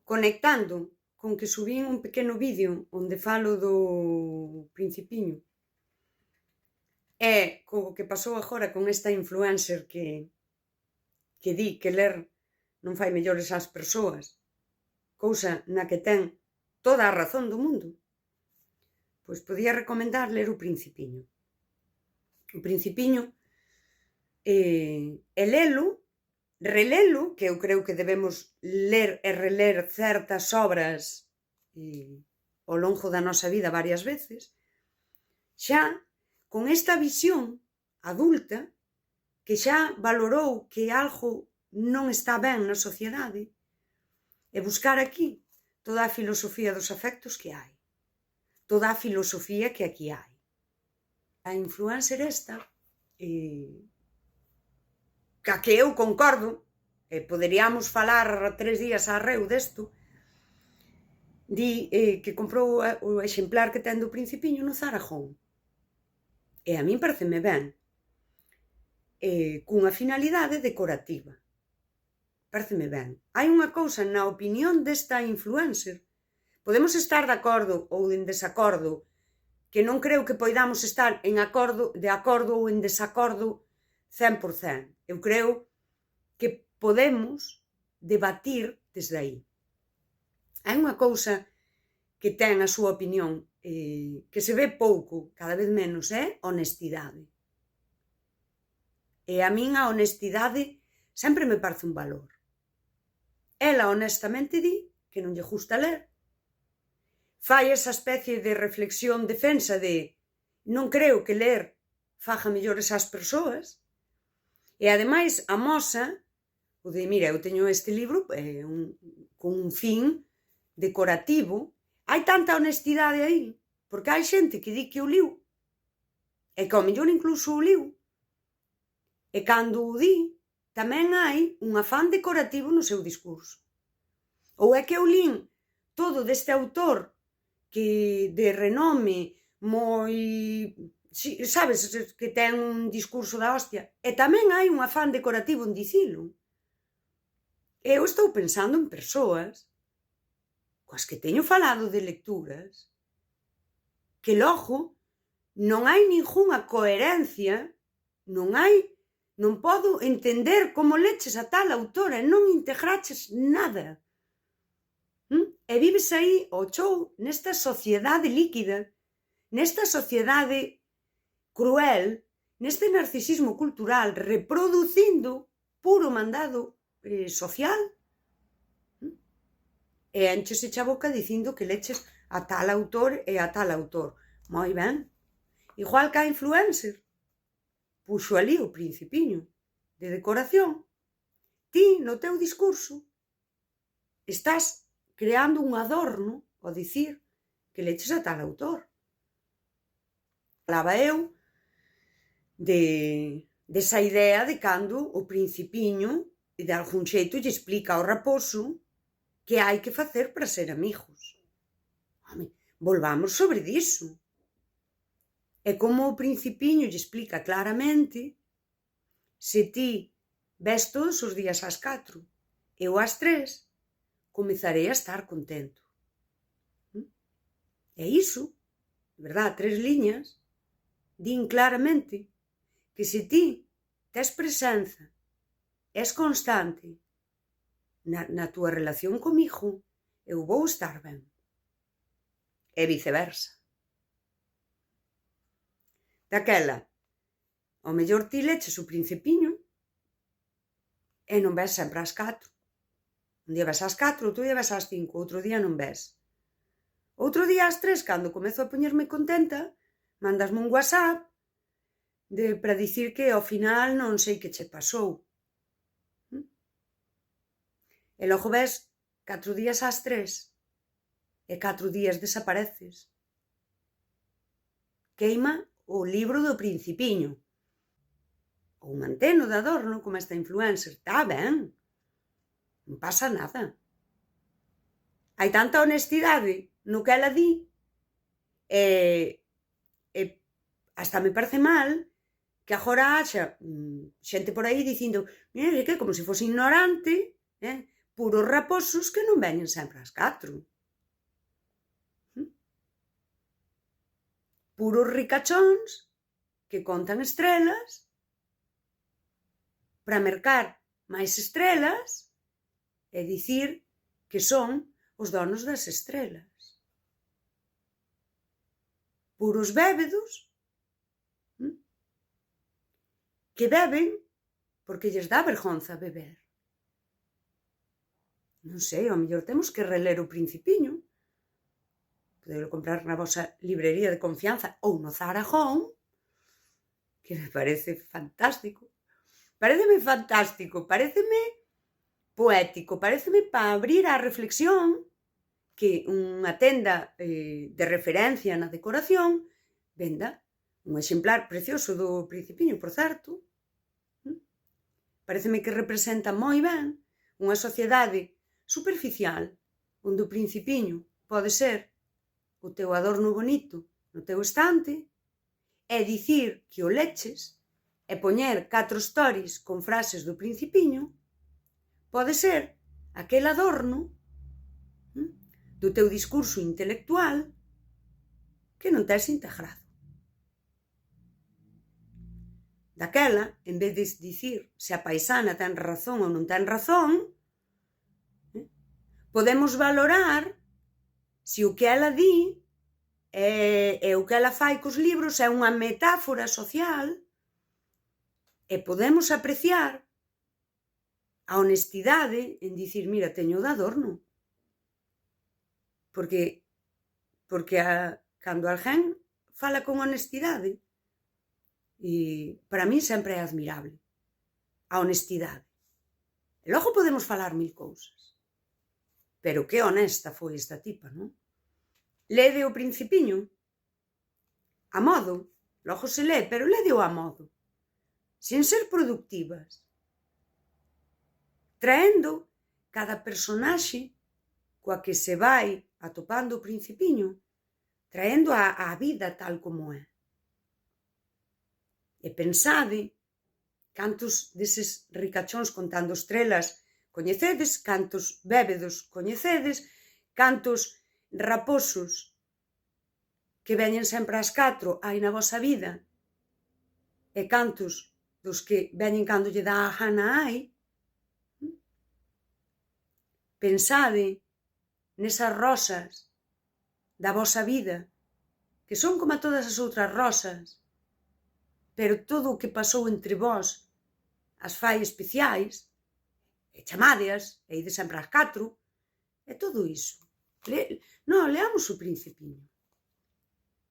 conectando con que subín un pequeno vídeo onde falo do Principiño, e co que pasou agora con esta influencer que di que ler non fai mellores ás persoas, cousa na que ten toda a razón do mundo, pois podía recomendar ler o Principiño. O Principiño e lelo, relelo, que eu creo que debemos ler e reler certas obras ao longo da nosa vida varias veces, xa con esta visión adulta que xa valorou que algo non está ben na sociedade e buscar aquí toda a filosofía dos afectos que hai, toda a filosofía que aquí hai. A influencer esta, ca que eu concordo, e poderíamos falar 3 días arreo desto, di que comprou o exemplar que ten do Principiño no Zaragón. E a min pareceme ben, cunha finalidade decorativa. Pareceme ben. Hai unha cousa na opinión desta influencer, podemos estar de acordo ou en desacordo, que non creo que poidamos estar de acordo ou en desacordo 100%. Eu creo que podemos debatir desde aí. Hai unha cousa que ten a súa opinión, que se ve pouco, cada vez menos, é honestidade. E a min a honestidade sempre me parece un valor. Ela honestamente di que non lle gusta ler. Fai esa especie de reflexión defensa de non creo que ler faga mellores ás persoas. E ademais amosa o de, mira, eu teño este libro con un fin decorativo. Hai tanta honestidade aí, porque hai xente que di que o liu, e que ao mellor incluso o liu. E cando o di, tamén hai un afán decorativo no seu discurso. Ou é que eu lín todo deste autor que de renome moi, sabes, que ten un discurso da hostia, e tamén hai un afán decorativo en dicilo. Eu estou pensando en persoas coas que teño falado de lecturas que logo non hai ningunha coherencia, non podo entender como leches a tal autora e non integraches nada. E vives aí ao chou nesta sociedade líquida, nesta sociedade cruel, neste narcisismo cultural, reproducindo puro mandado social. E enchese a boca dicindo que leches a tal autor e a tal autor. Moi ben. Igual que a influencer puxo ali o Principiño de decoración. Ti, no teu discurso, estás creando un adorno ao dicir que leches a tal autor. Falaba eu desa idea de cando o Principiño de algún xeito lle explica ao raposo que hai que facer para ser amigos. Home, volvamos sobre diso. E como o Principiño lle explica claramente, se ti ves todos os días ás 4, eu ás 3, comezarei a estar contento. E iso, de verdad, 3 liñas, din claramente que se ti tes presenza, és constante na túa relación comigo, eu vou estar ben. E viceversa. Daquela, ao mellor ti leches o Principiño e non ves sempre ás 4. Un día ves ás 4, outro día ves ás 5, outro día non ves. Outro día ás 3, cando comezo a poñerme contenta, mandasme un WhatsApp para dicir que ao final non sei que che pasou. E logo ves 4 días ás 3 e 4 días desapareces. Queima o libro do Principiño. Ou manteno de adorno como esta influencer. Está ben. Non pasa nada. Hai tanta honestidade no que ela di e hasta me parece mal que agora haxa xente por aí dicindo, mira, que como se fose ignorante, puros raposos que non veñen sempre ás 4. Puros ricachóns que contan estrelas para mercar máis estrelas e dicir que son os donos das estrelas. Puros bébedos que beben porque lles dá vergonza beber. Non sei, ao mellor temos que reler o Principiño. Podelo comprar na vosa librería de confianza ou no Zara Home, que me parece fantástico. Paréceme fantástico, paréceme poético, paréceme para abrir á reflexión que unha tenda de referencia na decoración venda un exemplar precioso do Principiño, por certo. Paréceme que representa moi ben unha sociedade superficial onde o Principiño pode ser o teu adorno bonito no teu estante e dicir que o leches e poñer 4 stories con frases do Principiño pode ser aquel adorno do teu discurso intelectual que non tes integrado. Daquela, en vez de dicir se a paisana ten razón ou non ten razón, podemos valorar se o que ela di e o que ela fai cos libros é unha metáfora social e podemos apreciar a honestidade en dicir, mira, teño de adorno. Porque cando alguén fala con honestidade, e para min sempre é admirable a honestidade. E logo podemos falar 1000 cousas. Pero que honesta foi esta tipa, non? Lede o Principiño a modo, logo se lé, pero lédeo a modo, sen ser productivas, traendo cada personaxe coa que se vai atopando o Principiño, traendo a vida tal como é. E pensade cantos deses ricachóns contando estrelas coñecedes, cantos bébedos coñecedes, cantos raposos que veñen sempre ás 4 hai na vosa vida e cantos dos que veñen cando lle dá a gana hai. Pensade nesas rosas da vosa vida que son como todas as outras rosas, pero todo o que pasou entre vós as fai especiais, e chamádeas, e ide sempre ás 4, e todo iso. Non, leamos o Principiño.